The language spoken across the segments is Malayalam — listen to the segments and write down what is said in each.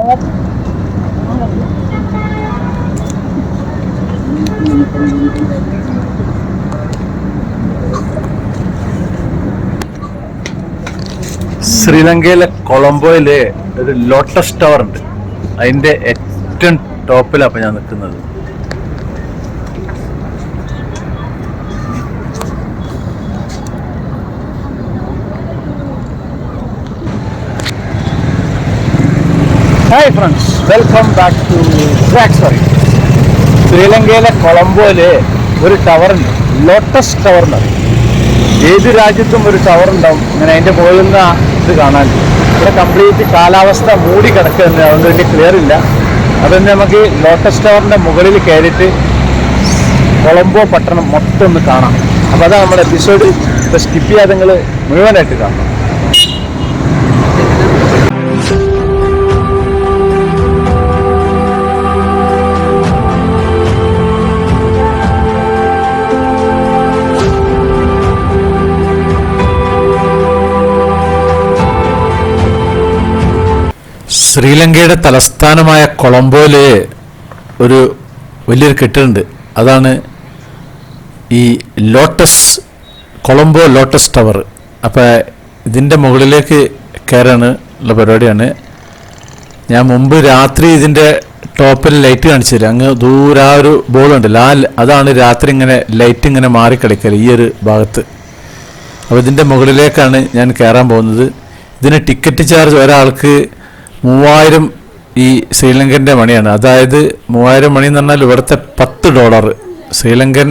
ശ്രീലങ്കയിലെ കൊളംബോയിലെ ഒരു ലോട്ടസ് ടവർ ഉണ്ട്. അതിൻ്റെ ഏറ്റവും ടോപ്പിലാണ് അപ്പം ഞാൻ നിൽക്കുന്നത്. Hi friends, welcome back to Traxury. ശ്രീലങ്കയിലെ കൊളംബോയില് ഒരു ടവറുണ്ട്, ലോട്ടസ് ടവർ എന്ന് പറയും. ഏത് രാജ്യത്തും ഒരു ടവർ ഉണ്ടാവും. ഇങ്ങനെ അതിൻ്റെ മുകളിൽ നിന്ന് ഇത് കാണാൻ. ഇവിടെ കംപ്ലീറ്റ് കാലാവസ്ഥ മൂടി കിടക്കുന്നത്, അതുകൊണ്ട് വലിയ ക്ലിയർ ഇല്ല. അതുകൊണ്ട് നമുക്ക് ലോട്ടസ് ടവറിൻ്റെ മുകളിൽ കയറിയിട്ട് കൊളംബോ പട്ടണം മൊത്തം ഒന്ന് കാണാം. അപ്പോൾ അതാണ് നമ്മുടെ എപ്പിസോഡ്. ഇപ്പോൾ സ്കിപ്പ് ചെയ്യാതെ നിങ്ങൾ മുഴുവനായിട്ട് കാണാം. ശ്രീലങ്കയുടെ തലസ്ഥാനമായ കൊളംബോയില് ഒരു വലിയൊരു കെട്ടിടമുണ്ട്. അതാണ് ഈ കൊളംബോ ലോട്ടസ് ടവർ. അപ്പോൾ ഇതിൻ്റെ മുകളിലേക്ക് കയറാനുള്ള പരിപാടിയാണ്. ഞാൻ മുമ്പ് രാത്രി ഇതിൻ്റെ ടോപ്പിൽ ലൈറ്റ് കാണിച്ചു തരാം. അങ്ങ് ദൂരെ ആ ഒരു ബോളുണ്ട്, അതാണ് രാത്രി ഇങ്ങനെ ലൈറ്റ് ഇങ്ങനെ മാറിക്കളിക്കൽ ഈ ഒരു ഭാഗത്ത്. അപ്പോൾ ഇതിൻ്റെ മുകളിലേക്കാണ് ഞാൻ കയറാൻ പോകുന്നത്. ഇതിന് ടിക്കറ്റ് ചാർജ് ഒരാൾക്ക് 3000 ഈ ശ്രീലങ്കൻ്റെ മണിയാണ്. അതായത് 3000 മണി എന്ന് പറഞ്ഞാൽ ഇവിടുത്തെ $10. ശ്രീലങ്കൻ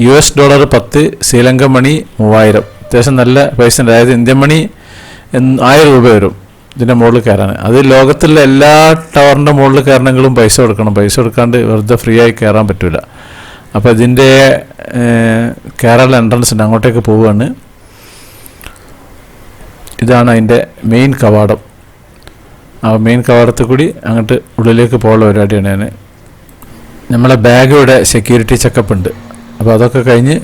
US ഡോളർ 10, ശ്രീലങ്കൻ മണി 3000. അത്യാവശ്യം നല്ല പൈസ ഉണ്ട്. അതായത് ഇന്ത്യൻ മണി 1000 രൂപ വരും ഇതിൻ്റെ മുകളിൽ കയറാൻ. അത് ലോകത്തുള്ള എല്ലാ ടവറിൻ്റെ മുകളിൽ കയറണമെങ്കിലും പൈസ കൊടുക്കണം. പൈസ കൊടുക്കാണ്ട് വെറുതെ ഫ്രീ ആയി കയറാൻ പറ്റില്ല. അപ്പോൾ ഇതിൻ്റെ കേരള എൻട്രൻസ് ഉണ്ട്, അങ്ങോട്ടേക്ക് പോവുകയാണ്. ഇതാണ് അതിൻ്റെ മെയിൻ കവാടം. ആ മെയിൻ കവാടത്തിൽ കൂടി അങ്ങോട്ട് ഉള്ളിലേക്ക് പോകാനുള്ള പരിപാടിയാണ്. നമ്മളെ ബാഗ് ഇവിടെ സെക്യൂരിറ്റി ചെക്കപ്പ് ഉണ്ട്. അപ്പോൾ അതൊക്കെ കഴിഞ്ഞ്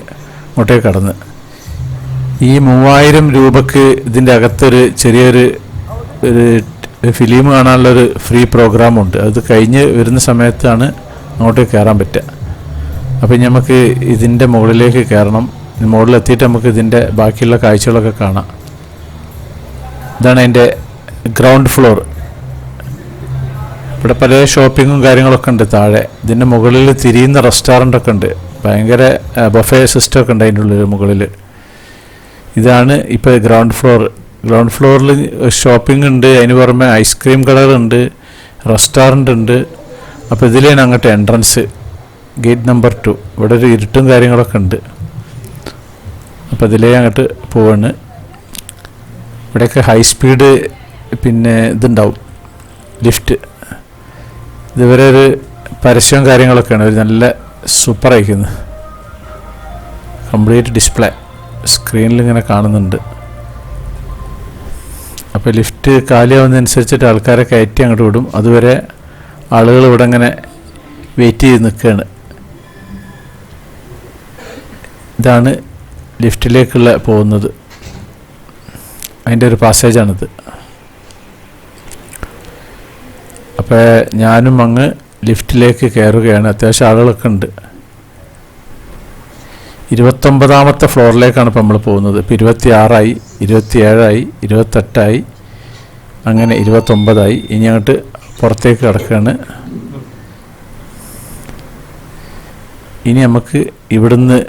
അങ്ങോട്ടേക്ക് കടന്ന് ഈ 3000 രൂപക്ക് ഇതിൻ്റെ അകത്തൊരു ചെറിയൊരു ഫിലിം കാണാനുള്ളൊരു ഫ്രീ പ്രോഗ്രാമുണ്ട്. അത് കഴിഞ്ഞ് വരുന്ന സമയത്താണ് അങ്ങോട്ടേക്ക് കയറാൻ പറ്റുക. അപ്പം നമുക്ക് ഇതിൻ്റെ മുകളിലേക്ക് കയറണം. മുകളിലെത്തിയിട്ട് നമുക്ക് ഇതിൻ്റെ ബാക്കിയുള്ള കാഴ്ചകളൊക്കെ കാണാം. ഇതാണ് അതിൻ്റെ ഗ്രൗണ്ട് ഫ്ലോർ. ഇവിടെ പല ഷോപ്പിങ്ങും കാര്യങ്ങളൊക്കെ ഉണ്ട് താഴെ. ഇതിൻ്റെ മുകളിൽ തിരിയുന്ന റെസ്റ്റോറൻ്റൊക്കെ ഉണ്ട്. ഭയങ്കര ബഫേ സിസ്റ്റമൊക്കെ ഉണ്ട് അതിൻ്റെ ഉള്ളിൽ മുകളിൽ. ഇതാണ് ഇപ്പോൾ ഗ്രൗണ്ട് ഫ്ലോർ. ഗ്രൗണ്ട് ഫ്ലോറിൽ ഷോപ്പിംഗ് ഉണ്ട്, അതിന് പുറമെ ഐസ്ക്രീം കളർ ഉണ്ട്, റെസ്റ്റോറൻ്റ് ഉണ്ട്. അപ്പോൾ ഇതിലാണ് അങ്ങോട്ട് എൻട്രൻസ്, ഗേറ്റ് നമ്പർ 2. ഇവിടെ ഒരു ഇരുട്ടും കാര്യങ്ങളൊക്കെ ഉണ്ട്. അപ്പോൾ ഇതിലേ അങ്ങോട്ട് പോവാണ്. ഇവിടെയൊക്കെ ഹൈ സ്പീഡ് പിന്നെ ഇതുണ്ടാവും, ലിഫ്റ്റ്. ഇതുവരെ ഒരു പരസ്യവും കാര്യങ്ങളൊക്കെയാണ്. ഒരു നല്ല സൂപ്പർ അയക്കുന്നത്. കംപ്ലീറ്റ് ഡിസ്പ്ലേ സ്ക്രീനിൽ ഇങ്ങനെ കാണുന്നുണ്ട്. അപ്പോൾ ലിഫ്റ്റ് കാലിയാവുന്നതനുസരിച്ചിട്ട് ആൾക്കാരെ കയറ്റി അങ്ങോട്ട് വിടും. അതുവരെ ആളുകൾ ഇവിടെ ഇങ്ങനെ വെയിറ്റ് ചെയ്ത് നിൽക്കുകയാണ്. ഇതാണ് ലിഫ്റ്റിലേക്കുള്ള പോകുന്നത്. അതിൻ്റെ ഒരു പാസേജാണിത്. അപ്പോൾ ഞാനും അങ്ങ് ലിഫ്റ്റിലേക്ക് കയറുകയാണ്. അത്യാവശ്യം ആളുകളൊക്കെ ഉണ്ട്. 29ാമത്തെ ഫ്ലോറിലേക്കാണ് ഇപ്പോൾ നമ്മൾ പോകുന്നത്. ഇപ്പോൾ 26ആയി, 27ആയി, 28ആയി, അങ്ങനെ 29ആയി. ഇനി അങ്ങോട്ട് പുറത്തേക്ക് കിടക്കുകയാണ്. ഇനി നമുക്ക് ഇവിടുന്ന്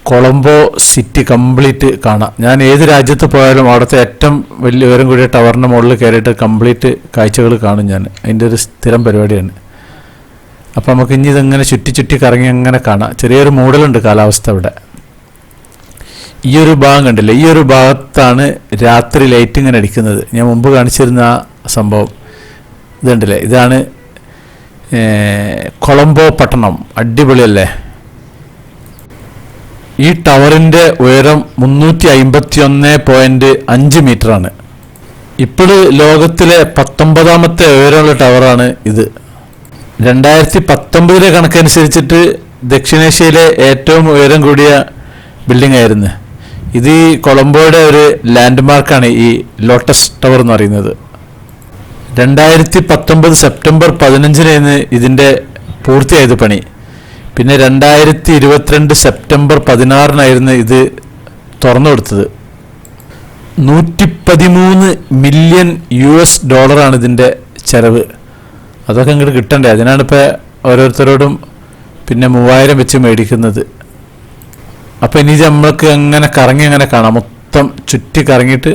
കൊളംബോ സിറ്റി കംപ്ലീറ്റ് കാണാം. ഞാൻ ഏത് രാജ്യത്ത് പോയാലും അവിടുത്തെ ഏറ്റവും വലിയ ഉയരം കൂടിയ ടവറിൻ്റെ മുകളിൽ കയറിയിട്ട് കംപ്ലീറ്റ് കാഴ്ചകൾ കാണും ഞാൻ. അതിൻ്റെ ഒരു സ്ഥിരം പരിപാടിയാണ്. അപ്പോൾ നമുക്ക് ഇനി ഇതെങ്ങനെ ചുറ്റി കറങ്ങി അങ്ങനെ കാണാം. ചെറിയൊരു മൂടലുണ്ട് കാലാവസ്ഥ ഇവിടെ. ഈ ഒരു ഭാഗം കണ്ടില്ല, ഈ ഒരു ഭാഗത്താണ് രാത്രി ലൈറ്റ് ഇങ്ങനെ അടിക്കുന്നത്. ഞാൻ മുമ്പ് കാണിച്ചിരുന്ന ആ സംഭവം ഇതുണ്ടല്ലേ, ഇതാണ് കൊളംബോ പട്ടണം. അടിപൊളിയല്ലേ? ഈ ടവറിൻ്റെ ഉയരം 351.5 മീറ്ററാണ്. ഇപ്പോൾ ലോകത്തിലെ 19ാമത്തെ ഉയരമുള്ള ടവറാണ് ഇത്. 2019 കണക്കനുസരിച്ചിട്ട് ദക്ഷിണേഷ്യയിലെ ഏറ്റവും ഉയരം കൂടിയ ബിൽഡിംഗ് ആയിരുന്നു ഇത്. ഈ കൊളംബോയുടെ ഒരു ലാൻഡ് മാർക്കാണ് ഈ ലോട്ടസ് ടവർ എന്ന് പറയുന്നത്. 2019 സെപ്റ്റംബർ 15 ഇതിൻ്റെ പൂർത്തിയായത് പണി. പിന്നെ 2022 സെപ്റ്റംബർ 16 ഇത് തുറന്നു കൊടുത്തത്. $113 മില്യൺ ഇതിൻ്റെ ചിലവ്. അതൊക്കെ ഇങ്ങോട്ട് കിട്ടണ്ടേ, അതിനാണ് ഇപ്പോൾ ഓരോരുത്തരോടും പിന്നെ 3000 വെച്ച് മേടിക്കുന്നത്. അപ്പോൾ ഇനി നമ്മൾക്ക് അങ്ങനെ കറങ്ങി അങ്ങനെ കാണാം, മൊത്തം ചുറ്റി കറങ്ങിയിട്ട്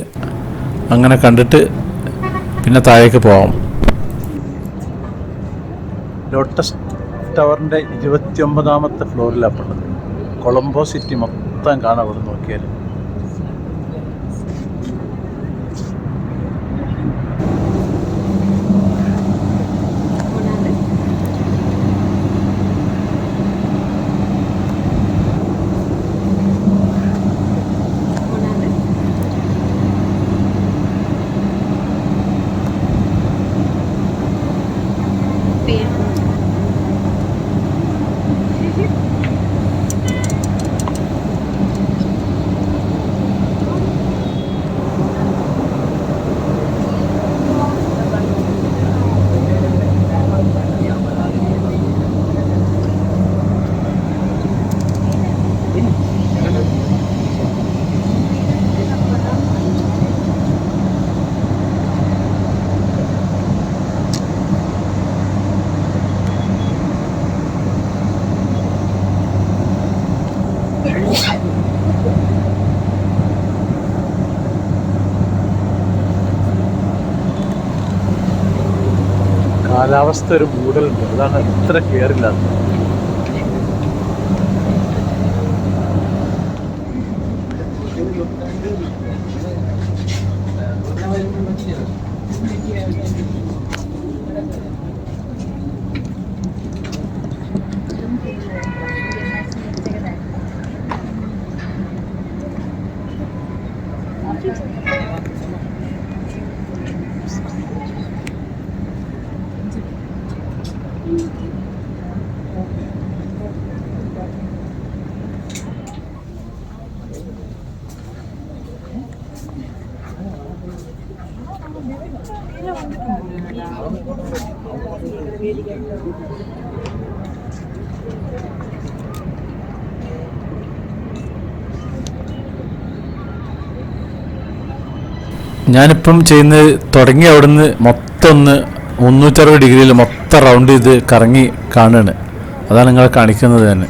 അങ്ങനെ കണ്ടിട്ട് പിന്നെ താഴേക്ക് പോവാം. ലോട്ടസ് ടവറിൻ്റെ 29ാമത്തെ ഫ്ലോറിലാണ് ഉള്ളത്. കൊളംബോ സിറ്റി മൊത്തം കാണാം അവിടെ നോക്കിയാൽ. കാലാവസ്ഥ ഒരു മൂടലുണ്ട്, അതാണ് ഇത്ര ക്ലിയറില്ലാത്തത്. ഞാനിപ്പം ചെയ്യുന്നത് തുടങ്ങി അവിടുന്ന് മൊത്തം ഒന്ന് 360 ഡിഗ്രിയിൽ മൊത്തം റൗണ്ട് ചെയ്ത് കറങ്ങി കാണുകയാണ്. അതാണ് നിങ്ങളെ കാണിക്കുന്നത് തന്നെ.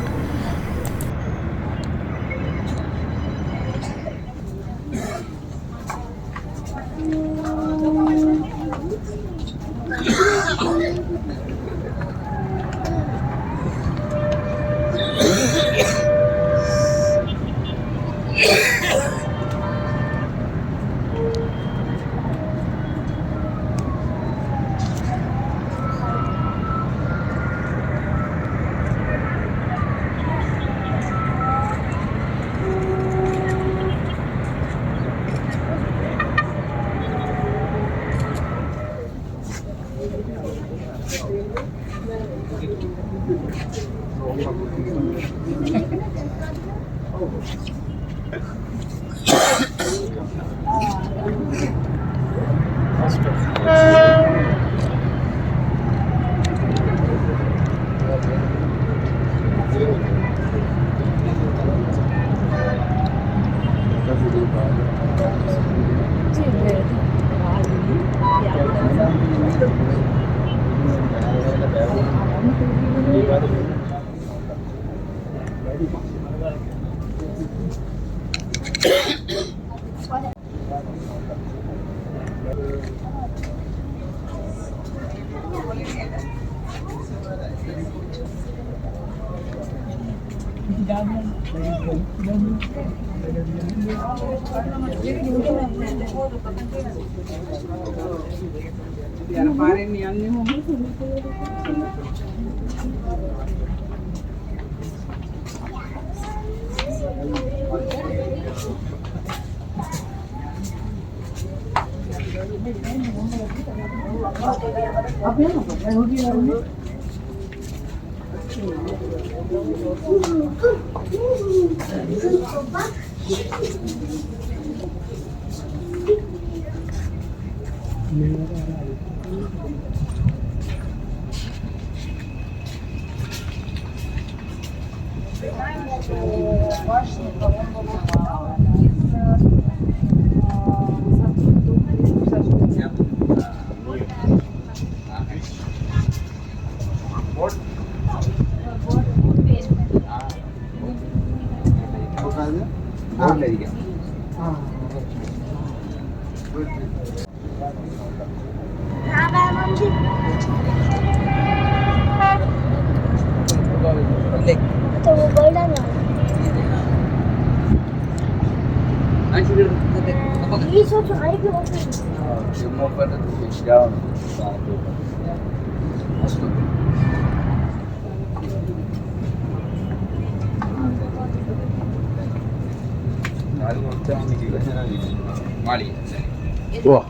Wah.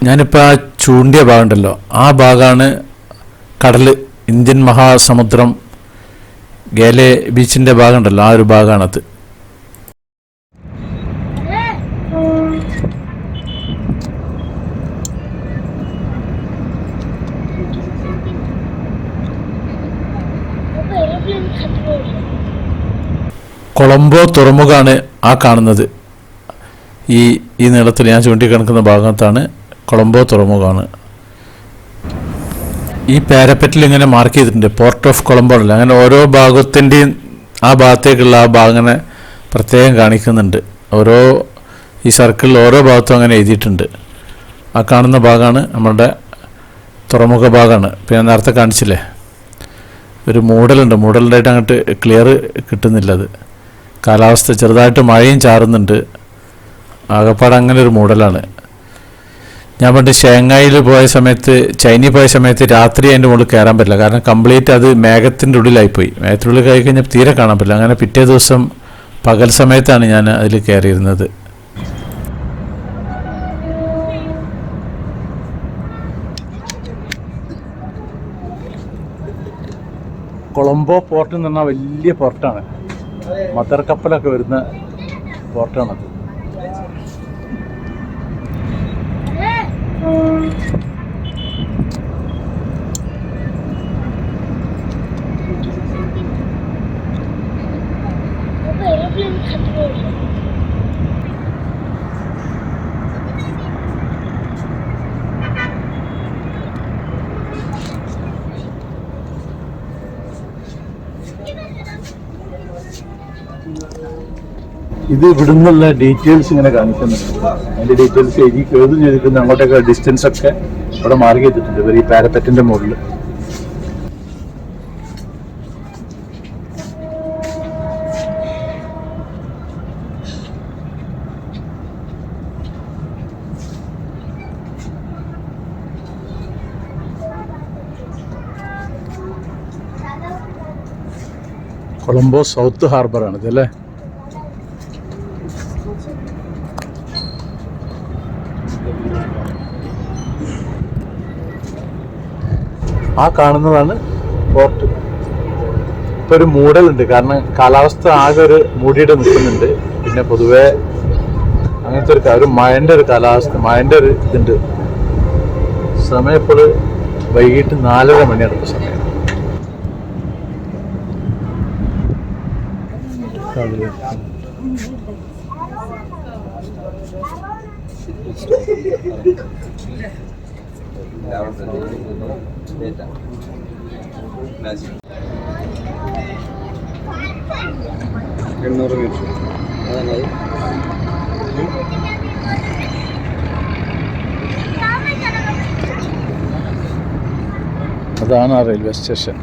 ഞാനിപ്പോൾ ആ ചൂണ്ടിയ ഭാഗമുണ്ടല്ലോ, ആ ഭാഗമാണ് കടൽ, ഇന്ത്യൻ മഹാസമുദ്രം, ഗേലെ ബീച്ചിൻ്റെ ഭാഗമുണ്ടല്ലോ, ആ ഒരു ഭാഗമാണത്. കൊളംബോ തുറമുഖമാണ് ആ കാണുന്നത്. ഈ നീളത്തിൽ ഞാൻ ചൂണ്ടിക്കാണിക്കുന്ന ഭാഗത്താണ് കൊളംബോ തുറമുഖമാണ്. ഈ പാരപ്പറ്റിൽ ഇങ്ങനെ മാർക്ക് ചെയ്തിട്ടുണ്ട് പോർട്ട് ഓഫ് കൊളംബോ അല്ല, അങ്ങനെ ഓരോ ഭാഗത്തിൻ്റെയും ആ ഭാഗത്തേക്കുള്ള ആ ഭാഗം അങ്ങനെ പ്രത്യേകം കാണിക്കുന്നുണ്ട്. ഓരോ ഈ സർക്കിളിൽ ഓരോ ഭാഗത്തും അങ്ങനെ എഴുതിയിട്ടുണ്ട്. ആ കാണുന്ന ഭാഗമാണ് നമ്മളുടെ തുറമുഖ ഭാഗമാണ്. ഇപ്പം ഞാൻ നേരത്തെ കാണിച്ചില്ലേ, ഒരു മൂടലുണ്ട്, മൂടലുണ്ടായിട്ട് അങ്ങോട്ട് ക്ലിയർ കിട്ടുന്നില്ല. അത് കാലാവസ്ഥ ചെറുതായിട്ട് മഴയും ചാറുന്നുണ്ട്, ആകപ്പാട് അങ്ങനെ ഒരു മൂടലാണ്. ഞാൻ പണ്ട് ഷാങ്ഹായിൽ പോയ സമയത്ത്, ചൈനയിൽ പോയ സമയത്ത് രാത്രി അതിൻ്റെ മുകളിൽ കയറാൻ പറ്റില്ല, കാരണം കംപ്ലീറ്റ് അത് മേഘത്തിൻ്റെ ഉള്ളിലായിപ്പോയി. മേഘത്തിനുള്ളിൽ കയറി കഴിഞ്ഞാൽ തീരെ കാണാൻ പറ്റില്ല. അങ്ങനെ പിറ്റേ ദിവസം പകൽ സമയത്താണ് ഞാൻ അതിൽ കയറിയിരുന്നത്. കൊളംബോ പോർട്ട് എന്ന് പറഞ്ഞാൽ വലിയ പോർട്ടാണ്, മദർ കപ്പലൊക്കെ വരുന്ന പോർട്ടാണത്. ഇത് ഇവിടുന്നുള്ള ഡീറ്റെയിൽസ് ഇങ്ങനെ കാണിക്കുന്നുണ്ട്. അതിന്റെ ഡീറ്റെയിൽസ് എഴുതി എഴുതും ചെയ്തിട്ടുണ്ട്. അങ്ങോട്ടൊക്കെ ഡിസ്റ്റൻസ് ഒക്കെ അവിടെ മാർക്ക് ചെയ്തിട്ടുണ്ട് ഇവർ ഈ പാരപ്പറ്റിന്റെ മുകളിൽ. കൊളംബോ സൗത്ത് ഹാർബറാണ് ഇതല്ലേ. ആ കാണുന്നതാണ് പോർട്ട്. ഇപ്പോൾ ഒരു മൂടലുണ്ട്, കാരണം കാലാവസ്ഥ ആകെ ഒരു മൂടിയിട്ട് നിൽക്കുന്നുണ്ട്. പിന്നെ പൊതുവെ അങ്ങനത്തെ ഒരു മഴൻ്റെ ഒരു കാലാവസ്ഥ, മഴൻ്റെ ഒരു ഇതുണ്ട്. സമയം ഇപ്പോൾ വൈകിട്ട് 4:30 മണിയാണ് ഇപ്പോൾ സമയം. അതാണ് ആ റെയിൽവേ സ്റ്റേഷൻ.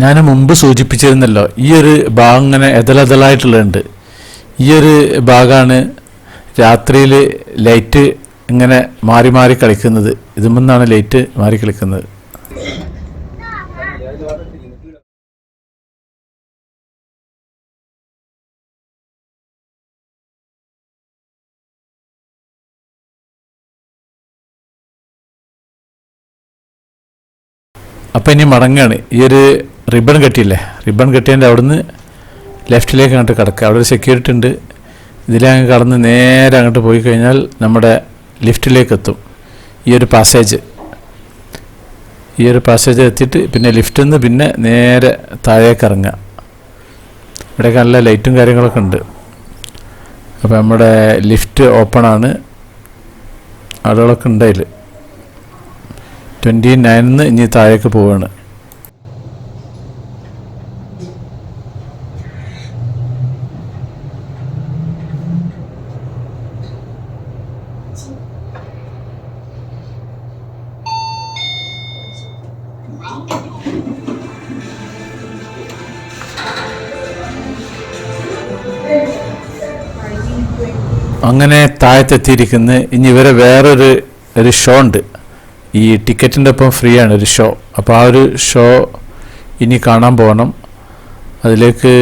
ഞാൻ മുമ്പ് സൂചിപ്പിച്ചിരുന്നല്ലോ, ഈ ഒരു ഭാഗം ഇങ്ങനെ എതളെതളായിട്ടുള്ളുണ്ട്. ഈ ഒരു ഭാഗമാണ് രാത്രിയിൽ ലൈറ്റ് ഇങ്ങനെ മാറി മാറി കളിക്കുന്നത്. ഇതുമെന്നാണ് ലൈറ്റ് മാറി കളിക്കുന്നത്. അപ്പം ഇനി മടങ്ങാണ്. ഈ ഒരു റിബൺ കെട്ടിയില്ലേ, റിബൺ കെട്ടിയതിൻ്റെ അവിടുന്ന് ലെഫ്റ്റിലേക്ക് അങ്ങോട്ട് കിടക്കുക. അവിടെ ഒരു സെക്യൂരിറ്റി ഉണ്ട്. ഇതിലങ്ങ് കടന്ന് നേരെ അങ്ങോട്ട് പോയി കഴിഞ്ഞാൽ നമ്മുടെ ലിഫ്റ്റിലേക്ക് എത്തും. ഈ ഒരു പാസേജ് എത്തിയിട്ട് പിന്നെ ലിഫ്റ്റിൽ നിന്ന് പിന്നെ നേരെ താഴേക്ക് ഇറങ്ങുക. ഇവിടെയൊക്കെ നല്ല ലൈറ്റും കാര്യങ്ങളൊക്കെ ഉണ്ട്. അപ്പോൾ നമ്മുടെ ലിഫ്റ്റ് ഓപ്പണാണ്, ആളുകളൊക്കെ ഉണ്ട്. അതിൽ 29 ഇനി താഴേക്ക് പോവുകയാണ്. അങ്ങനെ താഴത്തെത്തിയിരിക്കുന്ന ഇനി ഇവരെ വേറൊരു ഷോ ഉണ്ട്. ഈ ടിക്കറ്റിൻ്റെ ഒപ്പം ഫ്രീ ആണ് ഒരു ഷോ. അപ്പോൾ ആ ഒരു ഷോ ഇനി കാണാൻ പോകണം. അതിലേക്ക്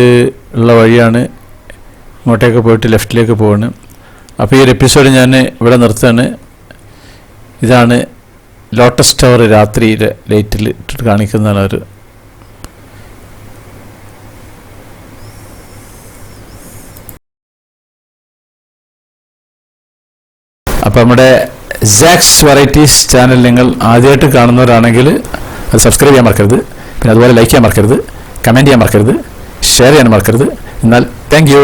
ഉള്ള വഴിയാണ്. ഇങ്ങോട്ടേക്ക് പോയിട്ട് ലെഫ്റ്റിലേക്ക് പോവാണ്. അപ്പോൾ ഈ ഒരു എപ്പിസോഡ് ഞാൻ ഇവിടെ നിർത്തുകയാണ്. ഇതാണ് ലോട്ടസ് ടവർ രാത്രിയിലെ ലൈറ്റിൽ ഇട്ടിട്ട് കാണിക്കുന്നതാണ് ഒരു. അപ്പോൾ നമ്മുടെ സാക്സ് വെറൈറ്റീസ് ചാനൽ നിങ്ങൾ ആദ്യമായിട്ട് കാണുന്നവരാണെങ്കിൽ അത് സബ്സ്ക്രൈബ് ചെയ്യാൻ മറക്കരുത്. പിന്നെ അതുപോലെ ലൈക്ക് ചെയ്യാൻ മറക്കരുത്, കമൻറ്റ് ചെയ്യാൻ മറക്കരുത്, ഷെയർ ചെയ്യാൻ മറക്കരുത്. എന്നാൽ താങ്ക് യു.